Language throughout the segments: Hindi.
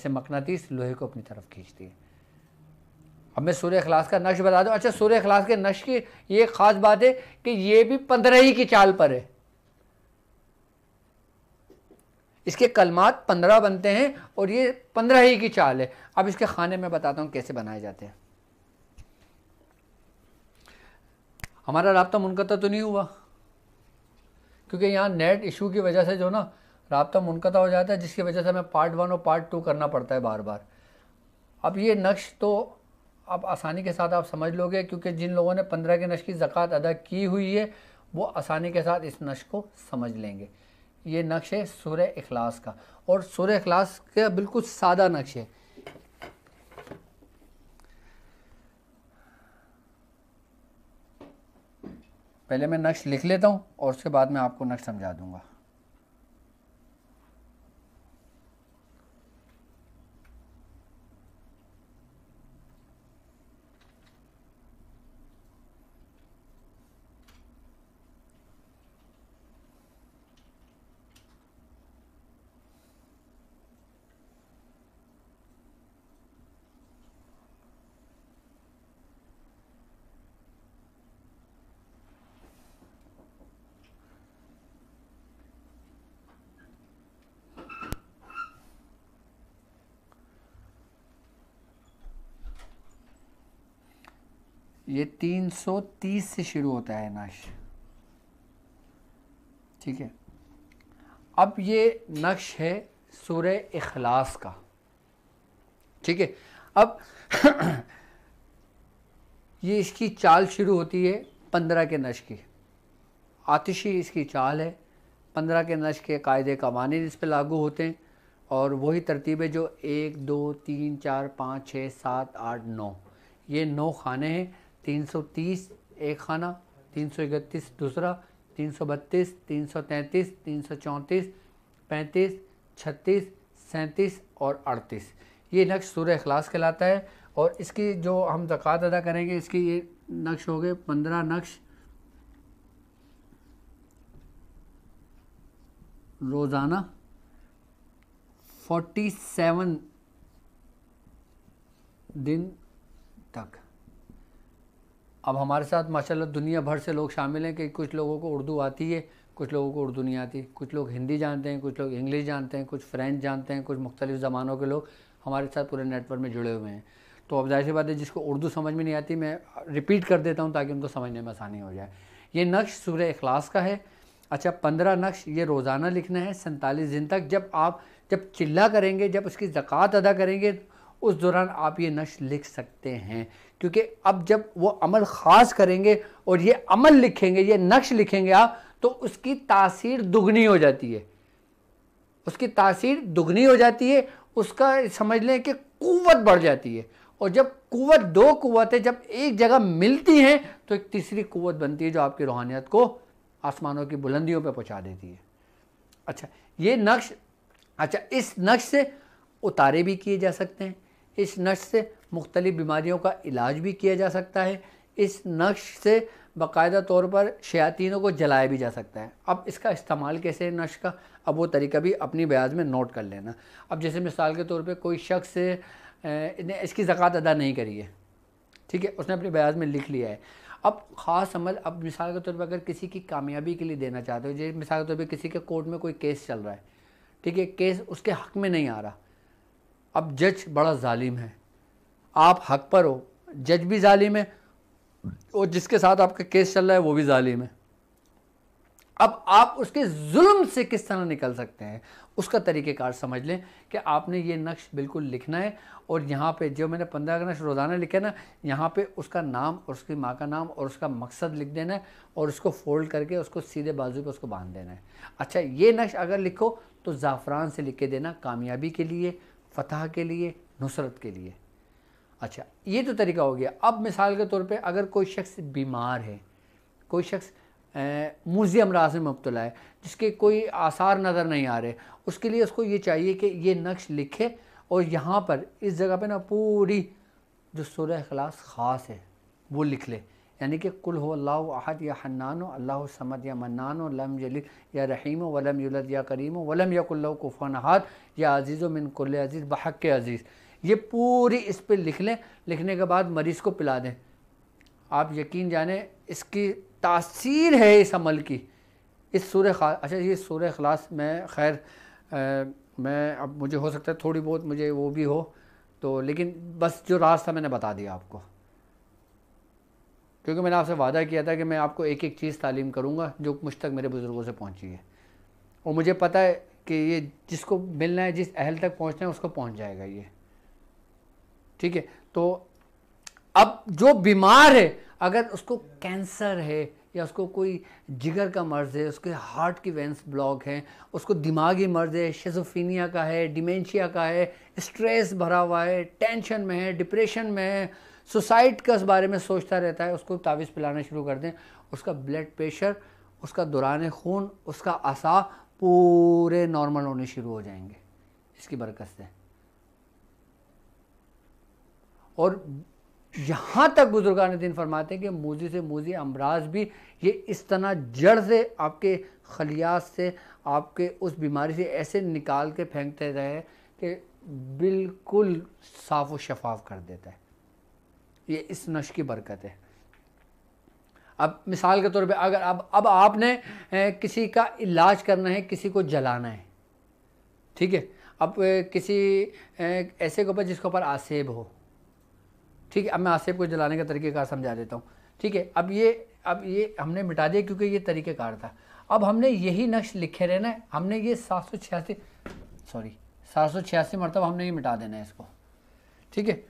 जैसे मकनातीस लोहे को अपनी तरफ खींचती है। अब मैं सूरह इखलास का नक्श बता दूं। अच्छा, सूरह इखलास के नक्श की ये खास बात है कि ये भी 15 ही की चाल पर है। इसके कलमात 15 बनते हैं और ये 15 ही की चाल है। अब इसके खाने में बताता हूं कैसे बनाए जाते हैं। हमारा राब्ता मुनक़ता तो नहीं हुआ, क्योंकि यहाँ नेट इशू की वजह से जो ना राब्ता मुनक़ता हो जाता है, जिसकी वजह से हमें पार्ट 1 और पार्ट 2 करना पड़ता है बार बार। अब ये नक्श तो आप आसानी के साथ आप समझ लोगे, क्योंकि जिन लोगों ने 15 के नक्श की ज़कात अदा की हुई है वो आसानी के साथ इस नक्श को समझ लेंगे। ये नक्श है सूरह इखलास का, और सूरह इखलास का बिल्कुल सादा नक्श है। पहले मैं नक्श लिख लेता हूँ और उसके बाद मैं आपको नक्श समझा दूंगा। ये 330 से शुरू होता है नक्श, ठीक है। अब ये नक्श है सूरह इखलास का, ठीक है। अब ये इसकी चाल शुरू होती है 15 के नक्श की। आतिशी इसकी चाल है। 15 के नक्श के कायदे कवानीन इस पर लागू होते हैं, और वही तरतीब है जो 1 2 3 4 5 6 7 8 9, ये 9 खाने हैं। 330 एक खाना, 331 दूसरा, 332 333 334 35 36 37 और 38, ये नक्श सूरह इखलास कहलाता है। और इसकी जो हम ज़कात अदा करेंगे, इसकी ये नक्श हो गए 15 नक्श रोज़ाना 47 दिन तक। अब हमारे साथ माशाल्लाह दुनिया भर से लोग शामिल हैं कि कुछ लोगों को उर्दू आती है, कुछ लोगों को उर्दू नहीं आती, कुछ लोग हिंदी जानते हैं, कुछ लोग इंग्लिश जानते हैं, कुछ फ्रेंच जानते हैं, कुछ मुख्तलिफ़ ज़मानों के लोग हमारे साथ पूरे नेटवर्क में जुड़े हुए हैं। तो अब जाहिर सी बात है, जिसको उर्दू समझ में नहीं आती मैं रिपीट कर देता हूँ ताकि उनको समझने में आसानी हो जाए। ये नक्श सूरह इखलास का है। अच्छा, 15 नक्श ये रोज़ाना लिखना है 47 दिन तक। जब चिल्ला करेंगे, जब उसकी ज़कात अदा करेंगे, उस दौरान आप ये नक्श लिख सकते हैं, क्योंकि अब जब वो अमल ख़ास करेंगे और ये अमल लिखेंगे, ये नक्श लिखेंगे आप, तो उसकी तासीर दुगनी हो जाती है। उसकी तासीर दुगनी हो जाती है, उसका समझ लें कि कुव्वत बढ़ जाती है। और जब कुव्वत, दो कुव्वतें जब एक जगह मिलती हैं तो एक तीसरी कुव्वत बनती है जो आपकी रूहानियत को आसमानों की बुलंदियों पर पहुंचा देती है। अच्छा, ये नक्श, अच्छा इस नक्श से उतारे भी किए जा सकते हैं, इस नक्श से मुख्तलिफ़ बीमारियों का इलाज भी किया जा सकता है, इस नक्श से बाकायदा तौर पर शयातीनों को जलाया भी जा सकता है। अब इसका इस्तेमाल कैसे है नक्श का, अब वो तरीका भी अपनी बयाज में नोट कर लेना। अब जैसे मिसाल के तौर पे कोई शख्स ने इसकी ज़कात अदा नहीं करी है, ठीक है, उसने अपनी बयाज में लिख लिया है। अब ख़ास अमल, अब मिसाल के तौर पर अगर किसी की कामयाबी के लिए देना चाहते हो, जैसे मिसाल के तौर पर किसी के कोर्ट में कोई केस चल रहा है, ठीक है, केस उसके हक़ में नहीं आ रहा, अब जज बड़ा जालिम है, आप हक़ पर हो, जज भी जालिम है और जिसके साथ आपका केस चल रहा है वो भी जालिम है। अब आप उसके जुल्म से किस तरह निकल सकते हैं, उसका तरीक़ेकार समझ लें कि आपने ये नक्श बिल्कुल लिखना है। और यहाँ पे जो मैंने 15 का नक्श रोज़ाना लिखा है ना, यहाँ पे उसका नाम और उसकी माँ का नाम और उसका मकसद लिख देना है और उसको फोल्ड करके उसको सीधे बाजू पे उसको बांध देना है। अच्छा, ये नक्श अगर लिखो तो ज़ाफ़रान से लिख के देना, कामयाबी के लिए, फ़तह के लिए, नुसरत के लिए। अच्छा, ये तो तरीका हो गया। अब मिसाल के तौर पे अगर कोई शख्स बीमार है, कोई शख्स मुज़ी अमराज़ में मुब्तला है, जिसके कोई आसार नज़र नहीं आ रहे, उसके लिए उसको ये चाहिए कि ये नक्श लिखे और यहाँ पर इस जगह पे ना पूरी जो सूरह इखलास ख़ास है वो लिख ले। यानी कि कुल हो अल्लाहु अहद या हन्नान अल्लाहु समद या मन्नान लम यलिद या रहीम वलम युलद या करीम वलम यकुल लहू कुफुवन अहद या अजीज़ मिन कुल्ल अजीज़ बहक़ अजीज़। ये पूरी इस पे लिख लें, लिखने के बाद मरीज़ को पिला दें। आप यकीन जाने इसकी तासीर है इस अमल की। इस सूरह अच्छा ये सूरह इखलास में खैर मैं अब मुझे हो सकता है थोड़ी बहुत मुझे वो भी हो तो, लेकिन बस जो रास्ता मैंने बता दिया आपको, क्योंकि मैंने आपसे वादा किया था कि मैं आपको एक एक चीज़ तालीम करूँगा जो मुझ तक मेरे बुज़ुर्गों से पहुँची है, और मुझे पता है कि ये जिसको मिलना है, जिस अहल तक पहुँचना है उसको पहुँच जाएगा ये, ठीक है। तो अब जो बीमार है, अगर उसको कैंसर है या उसको कोई जिगर का मर्ज़ है, उसके हार्ट की वेंस ब्लॉक हैं, उसको दिमागी मर्ज़ है, शिज़ोफ्रेनिया का है, डिमेंशिया का है, स्ट्रेस भरा हुआ है, टेंशन में है, डिप्रेशन में है, सुसाइड का इस बारे में सोचता रहता है, उसको तावीज़ पिलाना शुरू कर दें। उसका ब्लड प्रेशर, उसका दौरान खून, उसका असा पूरे नॉर्मल होने शुरू हो जाएंगे इसकी बरकत से। और यहाँ तक बुजुर्गान दीन फरमाते हैं कि मूजी से मूजी अमराज भी ये इस तरह जड़ से आपके खलियात से, आपके उस बीमारी से ऐसे निकाल के फेंकते रहे कि बिल्कुल साफ़ व शफाफ कर देता है। ये इस नश की बरकत है। अब मिसाल के तौर पे अगर अब आपने किसी का इलाज करना है, किसी को जलाना है, ठीक है, अब किसी ऐसे के ऊपर जिसके ऊपर आसेब हो, ठीक है, अब मैं आसेब को जलाने का तरीक़ेकार समझा देता हूँ, ठीक है। अब ये हमने मिटा दिया क्योंकि ये तरीक़ेकार था। अब हमने यही नक्श लिखे रहना है, हमने ये 786 मरतबा हमने ये मिटा देना है इसको, ठीक है।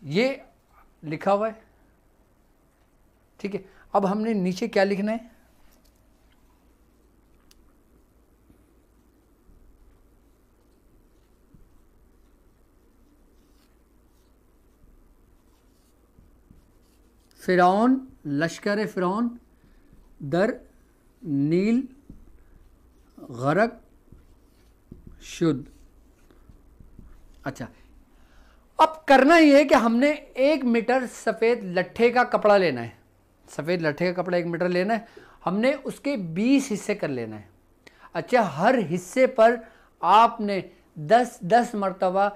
ये लिखा हुआ है, ठीक है। अब हमने नीचे क्या लिखना है, फ़िरौन, लश्कर फ़िरौन दर नील गरक शुद्ध। अच्छा, अब करना ये है कि हमने 1 मीटर सफ़ेद लट्ठे का कपड़ा लेना है, सफ़ेद लट्ठे का कपड़ा 1 मीटर लेना है, हमने उसके 20 हिस्से कर लेना है। अच्छा, हर हिस्से पर आपने 10-10 मरतबा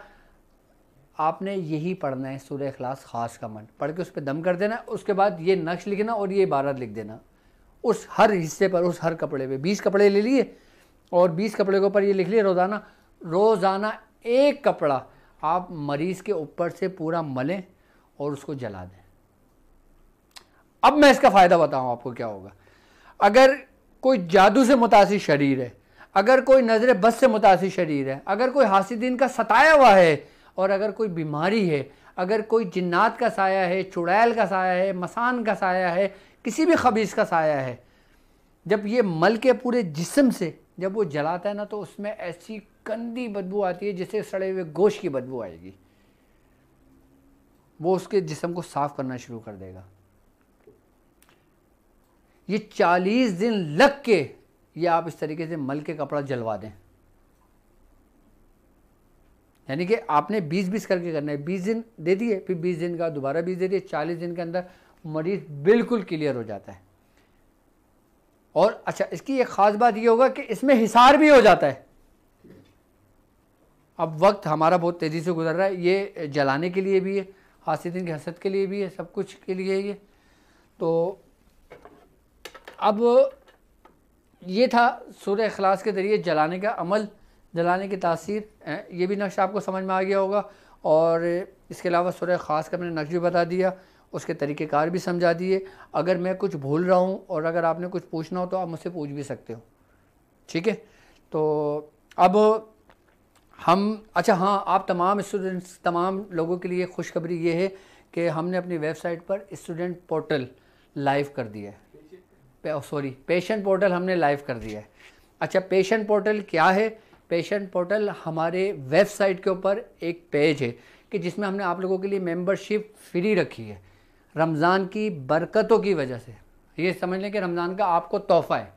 आपने यही पढ़ना है, सूरह इखलास खास का मन पढ़ के उस पर दम कर देना। उसके बाद ये नक्श लिखना और ये इबारत लिख देना उस हर हिस्से पर, उस हर कपड़े पे। 20 कपड़े ले लिए और 20 कपड़े के ऊपर ये लिख लिए रोज़ाना 1 कपड़ा आप मरीज़ के ऊपर से पूरा मलें और उसको जला दें। अब मैं इसका फ़ायदा बताऊँ आपको क्या होगा। अगर कोई जादू से मुतासिर शरीर है, अगर कोई नज़र बद से मुतासिर शरीर है, अगर कोई हासिदीन का सताया हुआ है, और अगर कोई बीमारी है, अगर कोई जिन्नात का साया है, चुड़ैल का साया है, मसान का साया है, किसी भी खबीस का साया है, जब ये मल के पूरे जिस्म से जब वो जलाता है ना, तो उसमें ऐसी गंदी बदबू आती है जिससे सड़े हुए गोश्त की बदबू आएगी। वो उसके जिस्म को साफ़ करना शुरू कर देगा। ये 40 दिन लग के ये आप इस तरीके से मल के कपड़ा जलवा दें। यानी कि आपने 20-20 करके करना है। 20 दिन दे दिए, फिर 20 दिन का दोबारा 20 दे दिए, 40 दिन के अंदर मरीज़ बिल्कुल क्लियर हो जाता है। और अच्छा, इसकी एक ख़ास बात ये होगा कि इसमें हिसार भी हो जाता है। अब वक्त हमारा बहुत तेज़ी से गुजर रहा है, ये जलाने के लिए भी है, हासिदीन की हसद के लिए भी है, सब कुछ के लिए ये। तो अब ये था सूरह इखलास के ज़रिए जलाने का अमल, जलाने की तासीर। ये भी नक्श आपको समझ में आ गया होगा। और इसके अलावा सूरह खास का मैंने नक्श भी बता दिया, उसके तरीक़ेकार भी समझा दिए। अगर मैं कुछ भूल रहा हूँ और अगर आपने कुछ पूछना हो तो आप मुझसे पूछ भी सकते हो, ठीक है। तो अब हम अच्छा हाँ, आप तमाम स्टूडेंट्स, तमाम लोगों के लिए खुशखबरी ये है कि हमने अपनी वेबसाइट पर स्टूडेंट पोर्टल लाइव कर दिया है। पेशेंट पोर्टल हमने लाइव कर दिया है। अच्छा, पेशेंट पोर्टल क्या है? पेशेंट पोर्टल हमारे वेबसाइट के ऊपर एक पेज है कि जिसमें हमने आप लोगों के लिए मेंबरशिप फ्री रखी है रमज़ान की बरकतों की वजह से। ये समझ लें कि रमज़ान का आपको तोहफ़ा है।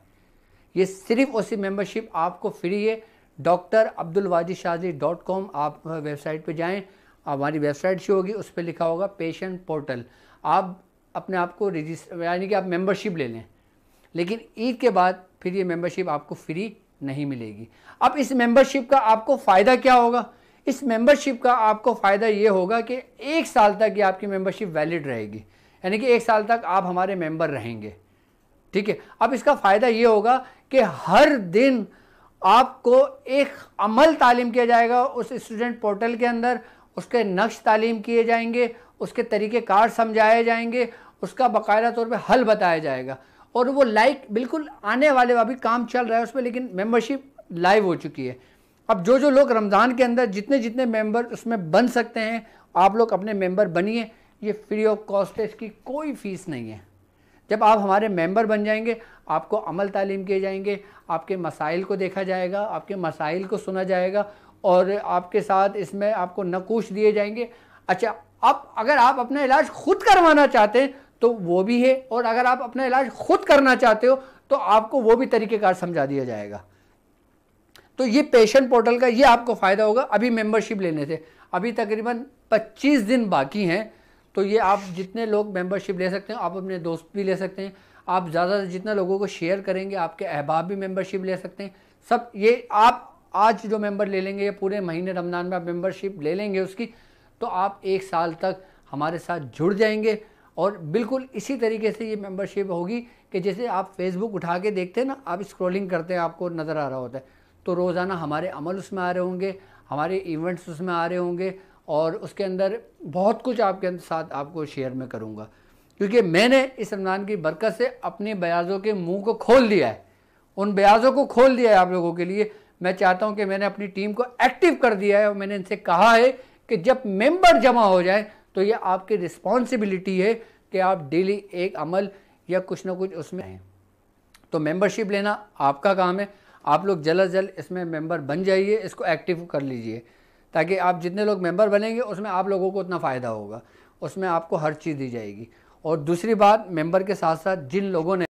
ये सिर्फ़ उसी मेंबरशिप आपको फ्री है। drabdulwajidshazili.com आप वेबसाइट पे जाएं, हमारी वेबसाइट शो होगी, उस पर लिखा होगा पेशेंट पोर्टल। आप अपने आप को रजिस्टर, यानी कि आप मेंबरशिप ले लें, लेकिन ईद के बाद फिर ये मेंबरशिप आपको फ्री नहीं मिलेगी। अब इस मेंबरशिप का आपको फ़ायदा क्या होगा? इस मेंबरशिप का आपको फ़ायदा ये होगा कि 1 साल तक ये आपकी मेंबरशिप वैलिड रहेगी, यानी कि 1 साल तक आप हमारे मेंबर रहेंगे, ठीक है। अब इसका फ़ायदा ये होगा कि हर दिन आपको एक अमल तालीम किया जाएगा उस स्टूडेंट पोर्टल के अंदर, उसके नक्श तालीम किए जाएंगे, उसके तरीके कार समझाए जाएंगे, उसका बाकायदा तौर पे हल बताया जाएगा, और वो लाइक बिल्कुल आने वाले, अभी काम चल रहा है उसमें, लेकिन मेंबरशिप लाइव हो चुकी है। अब जो लोग रमज़ान के अंदर जितने मेंबर उसमें बन सकते हैं, आप लोग अपने मेंबर बनिए। ये फ्री ऑफ कॉस्ट है, इसकी कोई फ़ीस नहीं है। जब आप हमारे मेंबर बन जाएंगे, आपको अमल तालीम किए जाएंगे, आपके मसाइल को देखा जाएगा, आपके मसाइल को सुना जाएगा, और आपके साथ इसमें आपको नकूश दिए जाएंगे। अच्छा, अब अगर आप अपना इलाज खुद करवाना चाहते हैं तो वो भी है, और अगर आप अपना इलाज खुद करना चाहते हो तो आपको वो भी तरीक़ेकार समझा दिया जाएगा। तो ये पेशेंट पोर्टल का ये आपको फ़ायदा होगा। अभी मेंबरशिप लेने से अभी तकरीबन 25 दिन बाकी हैं, तो ये आप जितने लोग मेंबरशिप ले सकते हैं, आप अपने दोस्त भी ले सकते हैं, आप ज़्यादा से जितना लोगों को शेयर करेंगे, आपके अहबाब भी मेंबरशिप ले सकते हैं। सब ये आप आज जो मेंबर ले लेंगे, या पूरे महीने रमज़ान में आप मेंबरशिप ले लेंगे उसकी, तो आप 1 साल तक हमारे साथ जुड़ जाएंगे। और बिल्कुल इसी तरीके से ये मेंबरशिप होगी कि जैसे आप फेसबुक उठा के देखते हैं ना, आप स्क्रॉलिंग करते हैं, आपको नज़र आ रहा होता है, तो रोज़ाना हमारे अमल उसमें आ रहे होंगे, हमारे इवेंट्स उसमें आ रहे होंगे, और उसके अंदर बहुत कुछ आपके साथ आपको शेयर में करूँगा, क्योंकि मैंने इस रमज़ान की बरकत से अपने बयाज़ों के मुंह को खोल दिया है, उन बयाज़ों को खोल दिया है आप लोगों के लिए। मैं चाहता हूं कि मैंने अपनी टीम को एक्टिव कर दिया है, और मैंने इनसे कहा है कि जब मेंबर जमा हो जाए तो ये आपकी रिस्पॉन्सिबिलिटी है कि आप डेली एक अमल या कुछ ना कुछ उसमें हैं। तो मेंबरशिप लेना आपका काम है, आप लोग जल्द से जल्द इसमें मेंबर बन जाइए, इसको एक्टिव कर लीजिए, ताकि आप जितने लोग मेंबर बनेंगे उसमें आप लोगों को उतना फ़ायदा होगा, उसमें आपको हर चीज़ दी जाएगी। और दूसरी बात, मेंबर के साथ साथ जिन लोगों ने